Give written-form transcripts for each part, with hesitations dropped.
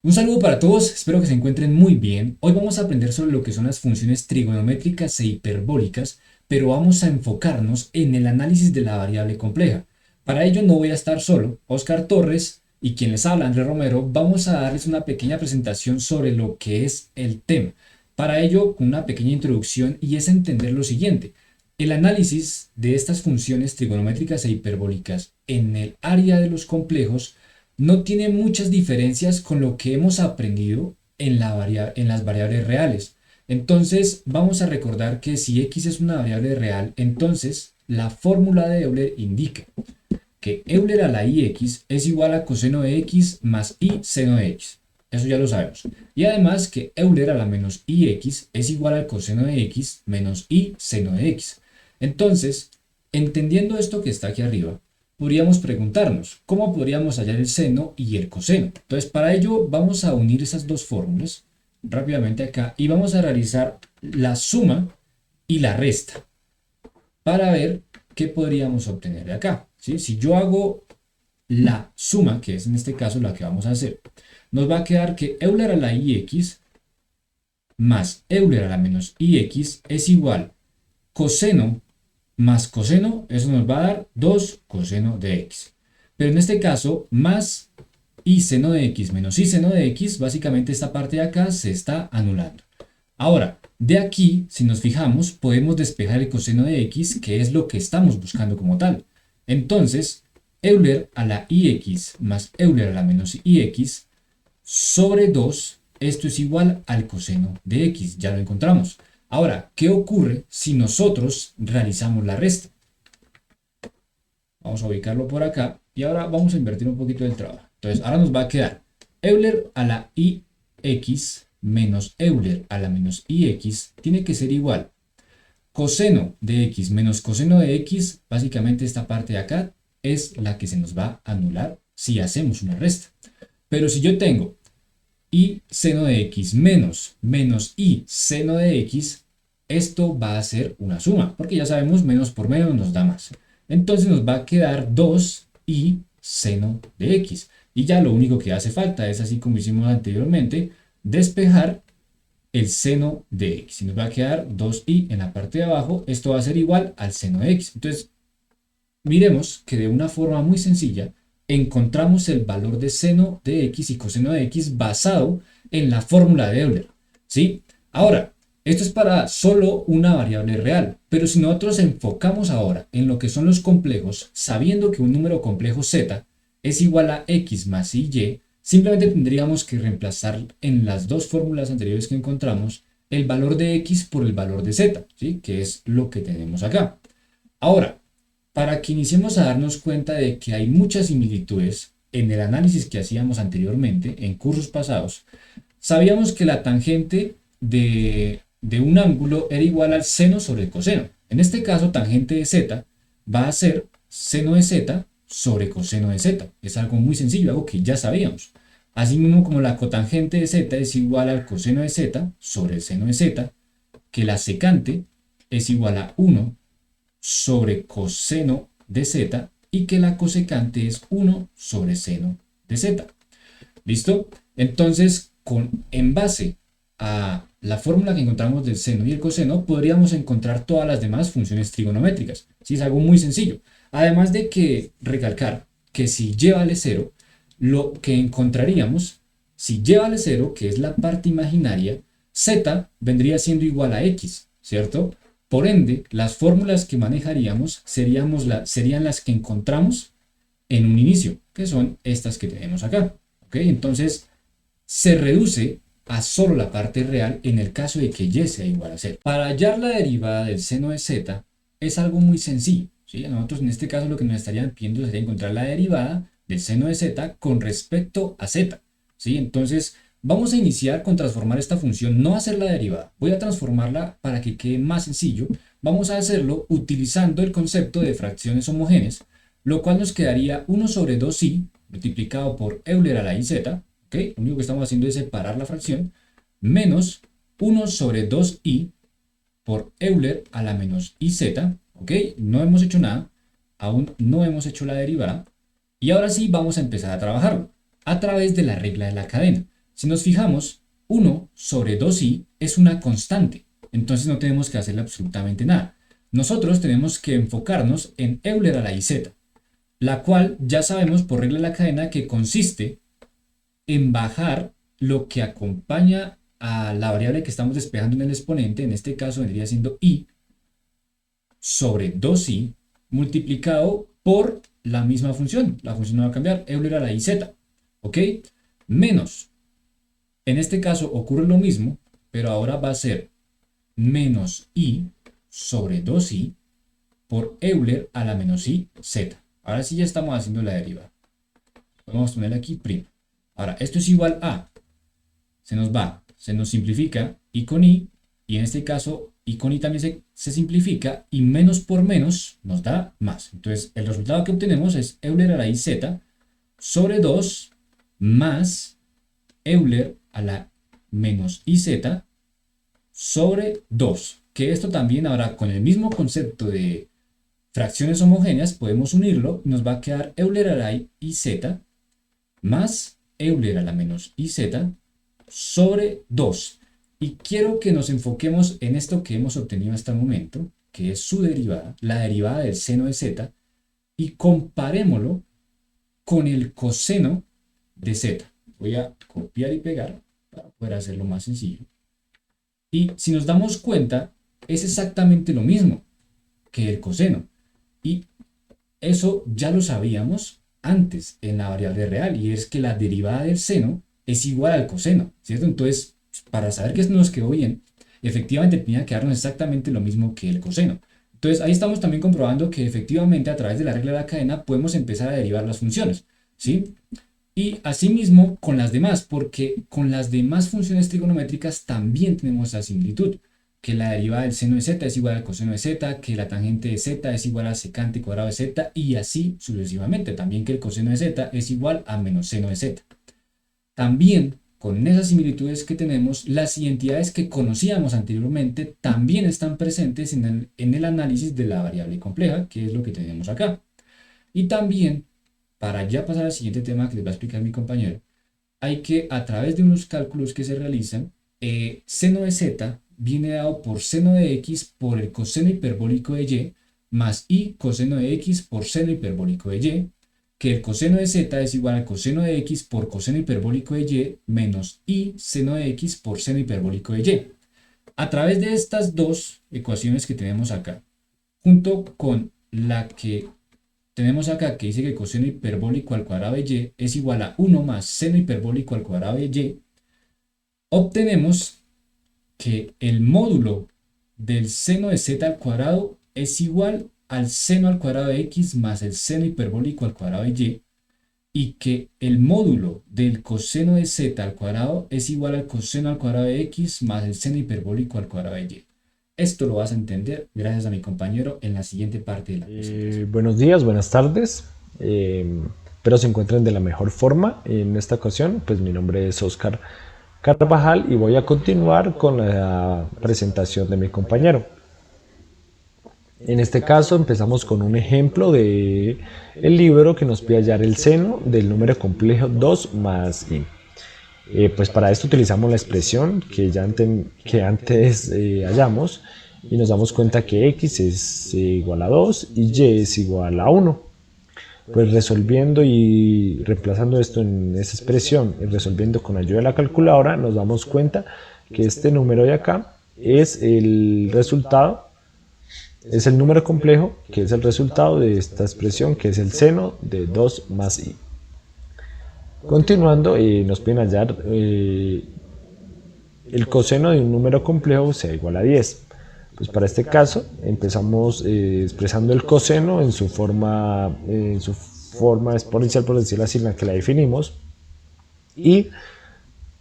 Un saludo para todos, espero que se encuentren muy bien. Hoy vamos a aprender sobre lo que son las funciones trigonométricas e hiperbólicas, pero vamos a enfocarnos en el análisis de la variable compleja. Para ello no voy a estar solo, Oscar Torres y quien les habla, Andrés Romero, vamos a darles una pequeña presentación sobre lo que es el tema. Para ello, una pequeña introducción y es entender lo siguiente. El análisis de estas funciones trigonométricas e hiperbólicas en el área de los complejos no tiene muchas diferencias con lo que hemos aprendido en las variables reales. Entonces, vamos a recordar que si x es una variable real, entonces la fórmula de Euler indica que Euler a la ix es igual a coseno de x más y seno de x. Eso ya lo sabemos. Y además que Euler a la menos ix es igual al coseno de x menos y seno de x. Entonces, entendiendo esto que está aquí arriba, podríamos preguntarnos, ¿cómo podríamos hallar el seno y el coseno? Entonces, para ello vamos a unir esas dos fórmulas rápidamente acá y vamos a realizar la suma y la resta para ver qué podríamos obtener de acá. ¿Sí? Si yo hago la suma, que es en este caso la que vamos a hacer, nos va a quedar que Euler a la ix más Euler a la menos ix es igual coseno más coseno, eso nos va a dar 2 coseno de x. Pero en este caso, más y seno de x menos y seno de x, básicamente esta parte de acá se está anulando. Ahora, de aquí, si nos fijamos, podemos despejar el coseno de x, que es lo que estamos buscando como tal. Entonces, Euler a la ix más Euler a la menos ix sobre 2, esto es igual al coseno de x, ya lo encontramos. Ahora, ¿qué ocurre si nosotros realizamos la resta? Vamos a ubicarlo por acá y ahora vamos a invertir un poquito el trabajo. Entonces, ahora nos va a quedar Euler a la ix menos Euler a la menos ix tiene que ser igual coseno de x menos coseno de x, básicamente esta parte de acá es la que se nos va a anular si hacemos una resta. Pero si yo tengo y seno de x menos y seno de x, esto va a ser una suma, porque ya sabemos menos por menos nos da más. Entonces nos va a quedar 2 y seno de x. Y ya lo único que hace falta es, así como hicimos anteriormente, despejar el seno de x. Y nos va a quedar 2i en la parte de abajo. Esto va a ser igual al seno de x. Entonces, miremos que de una forma muy sencilla encontramos el valor de seno de x y coseno de x basado en la fórmula de Euler. ¿Sí? Ahora, esto es para solo una variable real, pero si nosotros enfocamos ahora en lo que son los complejos, sabiendo que un número complejo z es igual a x más y, simplemente tendríamos que reemplazar en las dos fórmulas anteriores que encontramos el valor de x por el valor de z, ¿sí? Que es lo que tenemos acá. Ahora, para que iniciemos a darnos cuenta de que hay muchas similitudes en el análisis que hacíamos anteriormente, en cursos pasados, sabíamos que la tangente de un ángulo era igual al seno sobre el coseno. En este caso, tangente de z va a ser seno de z sobre coseno de z. Es algo muy sencillo, algo que ya sabíamos. Asimismo, como la cotangente de z es igual al coseno de z sobre el seno de z, que la secante es igual a 1 sobre coseno de z y que la cosecante es 1 sobre seno de z. ¿Listo? Entonces, en base a la fórmula que encontramos del seno y el coseno, podríamos encontrar todas las demás funciones trigonométricas. Sí, es algo muy sencillo. Además de que recalcar que si y vale 0, lo que encontraríamos, si y vale 0, que es la parte imaginaria, z vendría siendo igual a x, ¿cierto? Por ende, las fórmulas que manejaríamos serían las que encontramos en un inicio, que son estas que tenemos acá. ¿Ok? Entonces, se reduce a solo la parte real en el caso de que y sea igual a 0. Para hallar la derivada del seno de z es algo muy sencillo. ¿Sí? Nosotros en este caso lo que nos estarían pidiendo sería encontrar la derivada del seno de z con respecto a z. ¿Sí? Entonces, vamos a iniciar con transformar esta función, no hacer la derivada. Voy a transformarla para que quede más sencillo. Vamos a hacerlo utilizando el concepto de fracciones homogéneas, lo cual nos quedaría 1 sobre 2i multiplicado por Euler a la iz, ¿ok? Lo único que estamos haciendo es separar la fracción, menos 1 sobre 2i por Euler a la menos iz, ¿ok? No hemos hecho nada, aún no hemos hecho la derivada, y ahora sí vamos a empezar a trabajarlo a través de la regla de la cadena. Si nos fijamos, 1/2i es una constante, entonces no tenemos que hacerle absolutamente nada. Nosotros tenemos que enfocarnos en Euler a la iz, la cual ya sabemos por regla de la cadena que consiste en bajar lo que acompaña a la variable que estamos despejando en el exponente, en este caso vendría siendo i sobre 2i multiplicado por la misma función. La función no va a cambiar, Euler a la iz, ¿ok? Menos, en este caso ocurre lo mismo, pero ahora va a ser menos i sobre 2i por Euler a la menos i z. Ahora sí ya estamos haciendo la derivada. Vamos a ponerle aquí prima. Ahora, esto es igual a, se nos simplifica i con i, y en este caso i con i también se simplifica, y menos por menos nos da más. Entonces, el resultado que obtenemos es Euler a la iz sobre 2 más Euler a la menos iz sobre 2. Que esto también ahora con el mismo concepto de fracciones homogéneas podemos unirlo y nos va a quedar Euler a la iz más Euler a la menos iz sobre 2. Y quiero que nos enfoquemos en esto que hemos obtenido hasta el momento, que es su derivada, la derivada del seno de z, y comparémoslo con el coseno de z. Voy a copiar y pegar para poder hacerlo más sencillo. Y si nos damos cuenta, es exactamente lo mismo que el coseno. Y eso ya lo sabíamos antes en la variable real, y es que la derivada del seno es igual al coseno, ¿cierto? Entonces, para saber que esto nos quedó bien, efectivamente tenía que darnos exactamente lo mismo que el coseno. Entonces, ahí estamos también comprobando que efectivamente a través de la regla de la cadena podemos empezar a derivar las funciones, ¿sí? Y asimismo con las demás, porque con las demás funciones trigonométricas también tenemos esa similitud, que la derivada del seno de z es igual al coseno de z, que la tangente de z es igual al secante cuadrado de z, y así sucesivamente. También que el coseno de z es igual a menos seno de z. También, con esas similitudes que tenemos, las identidades que conocíamos anteriormente también están presentes en el análisis de la variable compleja, que es lo que tenemos acá. Y también, para ya pasar al siguiente tema que les va a explicar mi compañero, hay que, a través de unos cálculos que se realizan, seno de z viene dado por seno de x por el coseno hiperbólico de y, más i coseno de x por seno hiperbólico de y, que el coseno de z es igual al coseno de x por coseno hiperbólico de y, menos i seno de x por seno hiperbólico de y. A través de estas dos ecuaciones que tenemos acá, junto con la que tenemos acá que dice que coseno hiperbólico al cuadrado de y es igual a 1 más seno hiperbólico al cuadrado de y, obtenemos que el módulo del seno de z al cuadrado es igual al seno al cuadrado de x más el seno hiperbólico al cuadrado de y que el módulo del coseno de z al cuadrado es igual al coseno al cuadrado de x más el seno hiperbólico al cuadrado de y. Esto lo vas a entender gracias a mi compañero en la siguiente parte de la presentación. Buenos días, buenas tardes. Espero se encuentren de la mejor forma. En esta ocasión, pues mi nombre es Oscar Carvajal y voy a continuar con la presentación de mi compañero. En este caso empezamos con un ejemplo de el libro que nos pide hallar el seno del número complejo 2 más i. Pues para esto utilizamos la expresión que antes hallamos y nos damos cuenta que x es igual a 2 y y es igual a 1. Pues resolviendo y reemplazando esto en esa expresión y resolviendo con ayuda de la calculadora, nos damos cuenta que este número de acá es el resultado, es el número complejo que es el resultado de esta expresión que es el seno de 2 más i. Continuando, nos piden hallar el coseno de un número complejo sea igual a 10. Pues para este caso empezamos expresando el coseno en su forma exponencial, por decirlo así, en la que la definimos, y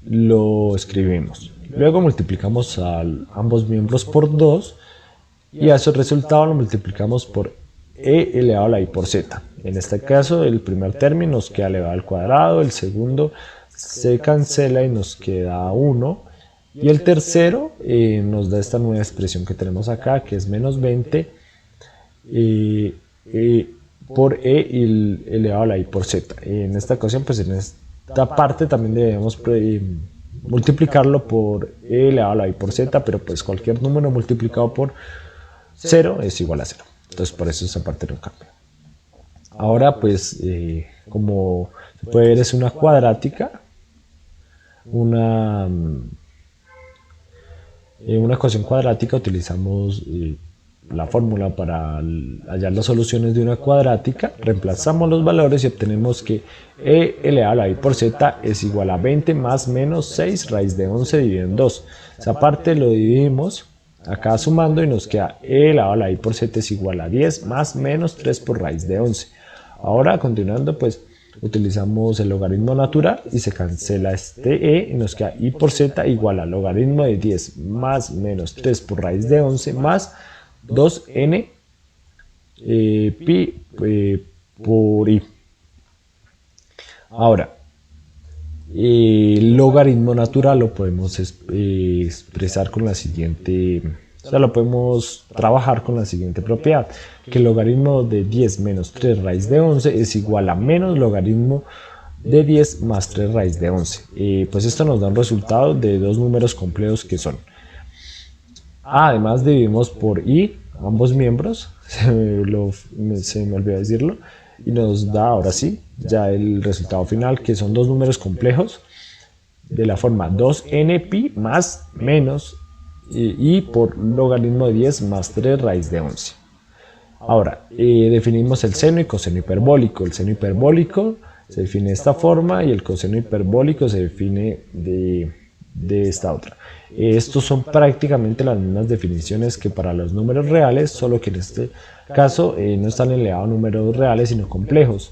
lo escribimos. Luego multiplicamos a ambos miembros por 2 y a ese resultado lo multiplicamos por e elevado a la i por z. En este caso el primer término nos queda elevado al cuadrado, el segundo se cancela y nos queda 1, y el tercero nos da esta nueva expresión que tenemos acá, que es menos 20 por e elevado a la i por z. En esta ocasión pues esta parte también debemos multiplicarlo por e elevado a la i por z, pero pues cualquier número multiplicado por 0 es igual a 0. Entonces por eso esa parte no cambia. Ahora pues como se puede ver es una cuadrática, una ecuación cuadrática. Utilizamos la fórmula para hallar las soluciones de una cuadrática, reemplazamos los valores y obtenemos que e elevado a la i por z es igual a 20 más menos 6 raíz de 11 dividido en 2. Esa parte lo dividimos acá sumando y nos queda e elevado a la i por z es igual a 10 más menos 3 por raíz de 11. Ahora continuando pues utilizamos el logaritmo natural y se cancela este e y nos queda i por z igual al logaritmo de 10 más menos 3 por raíz de 11 más 2n pi por i. Ahora, el logaritmo natural lo podemos expresar con la siguiente, o sea, lo podemos trabajar con la siguiente propiedad, que el logaritmo de 10 menos 3 raíz de 11 es igual a menos logaritmo de 10 más 3 raíz de 11. Pues esto nos da un resultado de dos números complejos que son además dividimos por i, ambos miembros, se me olvidó decirlo, y nos da ahora sí, ya el resultado final, que son dos números complejos, de la forma 2n pi más menos i por logaritmo de 10 más 3 raíz de 11. Ahora, definimos el seno y coseno hiperbólico. El seno hiperbólico se define de esta forma y el coseno hiperbólico se define de esta otra. Estos son prácticamente las mismas definiciones que para los números reales, solo que en este caso no están elevados a números reales sino complejos.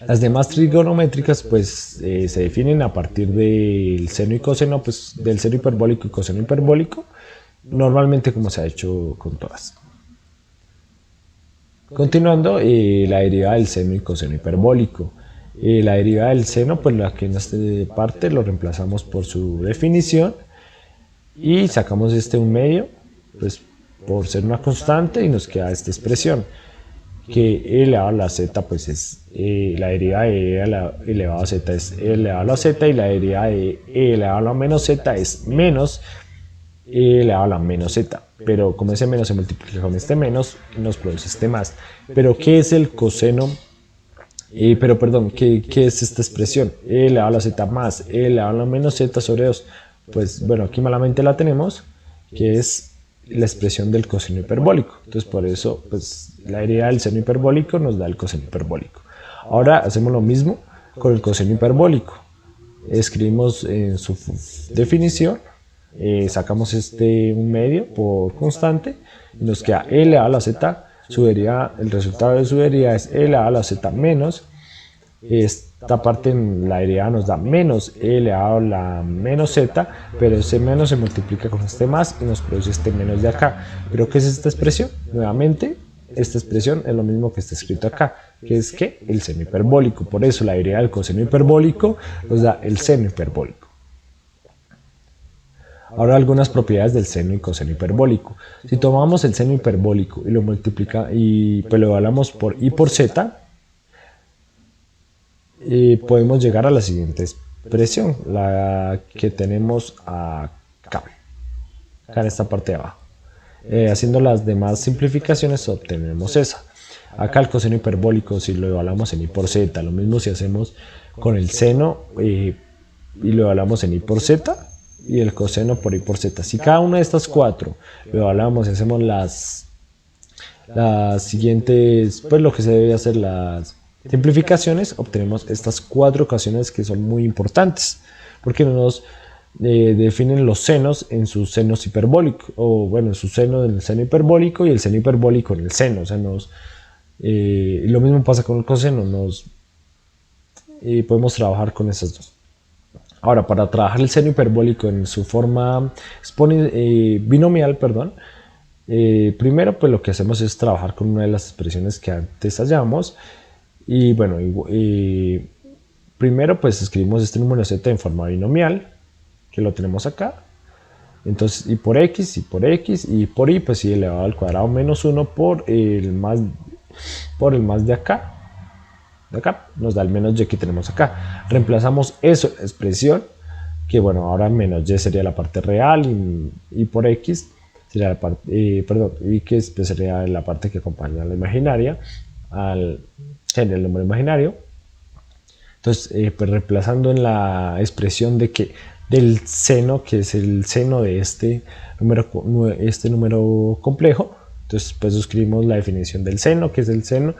Las demás trigonométricas pues se definen a partir del seno y coseno, pues del seno hiperbólico y coseno hiperbólico, normalmente como se ha hecho con todas. Continuando, la derivada del seno y coseno hiperbólico. La derivada del seno, pues la que en esta parte lo reemplazamos por su definición y sacamos un medio, pues por ser una constante, y nos queda esta expresión, que e elevado a la z pues es la derivada de e elevado a z es e elevado a la z, y la derivada de e elevado a la menos z es menos e elevado a la menos z, pero como ese menos se multiplica con este menos nos produce este más. Pero ¿qué es el coseno? ¿Qué es esta expresión? E elevado a la z más e elevado a la menos z sobre 2. Pues bueno, aquí malamente la tenemos, que es la expresión del coseno hiperbólico. Entonces por eso pues la derivada del seno hiperbólico nos da el coseno hiperbólico. Ahora hacemos lo mismo con el coseno hiperbólico. Escribimos en su definición, sacamos un medio por constante y nos queda e elevado a la z, el resultado de su derivada es e elevado a la z menos, esta parte en la derivada nos da menos e elevado a la menos z, pero ese menos se multiplica con este más y nos produce este menos de acá. ¿Pero qué es esta expresión? Nuevamente, esta expresión es lo mismo que está escrito acá, que es que el seno hiperbólico. Por eso la derivada del coseno hiperbólico nos da el seno hiperbólico. Ahora algunas propiedades del seno y coseno hiperbólico. Si tomamos el seno hiperbólico y lo pues lo evaluamos por i por z, podemos llegar a la siguiente expresión, la que tenemos acá en esta parte de abajo. Haciendo las demás simplificaciones obtenemos esa. Acá el coseno hiperbólico, si lo evaluamos en i por z, lo mismo si hacemos con el seno y lo evaluamos en i por z, y el coseno por i por z. Si cada una de estas cuatro lo evaluamos y hacemos las siguientes, pues lo que se debe hacer, las simplificaciones, obtenemos estas cuatro ecuaciones que son muy importantes, porque nos definen los senos en sus senos hiperbólicos, o bueno, en su seno en el seno hiperbólico y el seno hiperbólico en el seno. O sea, lo mismo pasa con el coseno, podemos trabajar con esas dos. Ahora, para trabajar el seno hiperbólico en su forma binomial, primero pues lo que hacemos es trabajar con una de las expresiones que antes hallamos. Y bueno, primero pues escribimos este número z en forma binomial, que lo tenemos acá. Entonces y por x y por y, pues y elevado al cuadrado menos 1 por el más de acá. de acá, nos da el menos y que tenemos acá. Reemplazamos eso en la expresión, que bueno, ahora menos y sería la parte real y por x sería la parte, perdón, y que pues, sería la parte que acompaña a la imaginaria, en el número imaginario. Entonces, pues reemplazando en la expresión de que del seno, que es el seno de este número complejo, entonces pues escribimos la definición del seno, que es el seno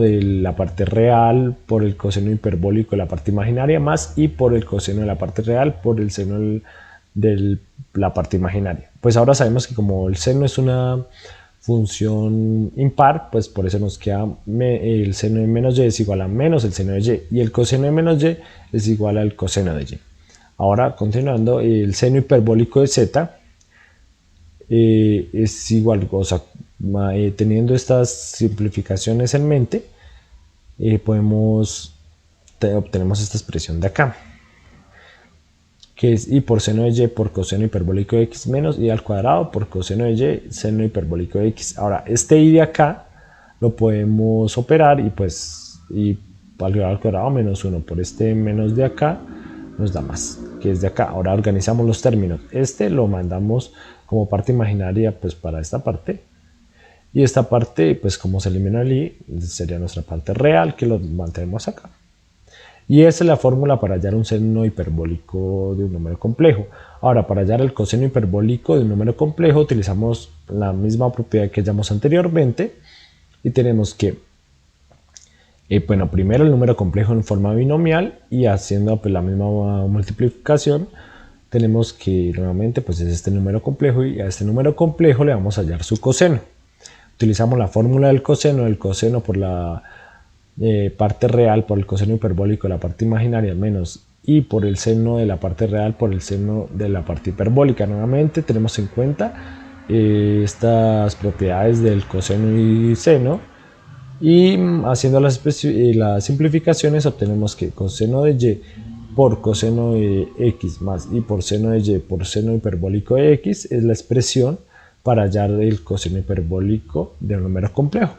de la parte real por el coseno hiperbólico de la parte imaginaria más y por el coseno de la parte real por el seno de la parte imaginaria. Pues ahora sabemos que como el seno es una función impar, pues por eso nos queda el seno de menos y es igual a menos el seno de y el coseno de menos y es igual al coseno de y. Ahora continuando, el seno hiperbólico de z es igual, o sea, teniendo estas simplificaciones en mente, obtenemos esta expresión de acá, que es y por seno de y por coseno hiperbólico de x menos y al cuadrado por coseno de y seno hiperbólico de x. Ahora, este y de acá lo podemos operar y pues al cuadrado menos 1 por este menos de acá nos da más, que es de acá. Ahora organizamos los términos. Este lo mandamos como parte imaginaria pues para esta parte. Y esta parte, pues como se elimina el i, sería nuestra parte real que lo mantenemos acá. Y esa es la fórmula para hallar un seno hiperbólico de un número complejo. Ahora, para hallar el coseno hiperbólico de un número complejo, utilizamos la misma propiedad que hallamos anteriormente. Y tenemos que, bueno, primero el número complejo en forma binomial y haciendo pues, la misma multiplicación, tenemos que nuevamente pues es este número complejo y a este número complejo le vamos a hallar su coseno. Utilizamos la fórmula del coseno por la parte real por el coseno hiperbólico de la parte imaginaria menos y por el seno de la parte real por el seno de la parte hiperbólica. Nuevamente tenemos en cuenta estas propiedades del coseno y seno y haciendo las simplificaciones obtenemos que coseno de y por coseno de x más y por seno de y por seno hiperbólico de x es la expresión para hallar el coseno hiperbólico de un número complejo.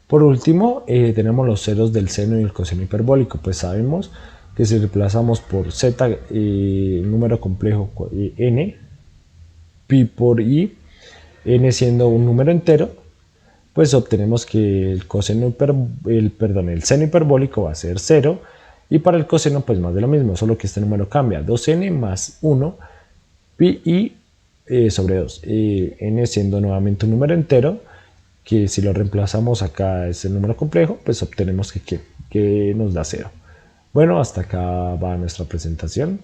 Por último, tenemos los ceros del seno y el coseno hiperbólico. Pues sabemos que si reemplazamos por z número complejo n, pi por i, n siendo un número entero, pues obtenemos que el seno hiperbólico va a ser 0 y para el coseno pues más de lo mismo, solo que este número cambia, 2n más 1 pi i sobre 2, n siendo nuevamente un número entero, que si lo reemplazamos acá es el número complejo, pues obtenemos que nos da 0. Bueno, hasta acá va nuestra presentación.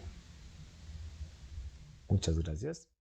Muchas gracias.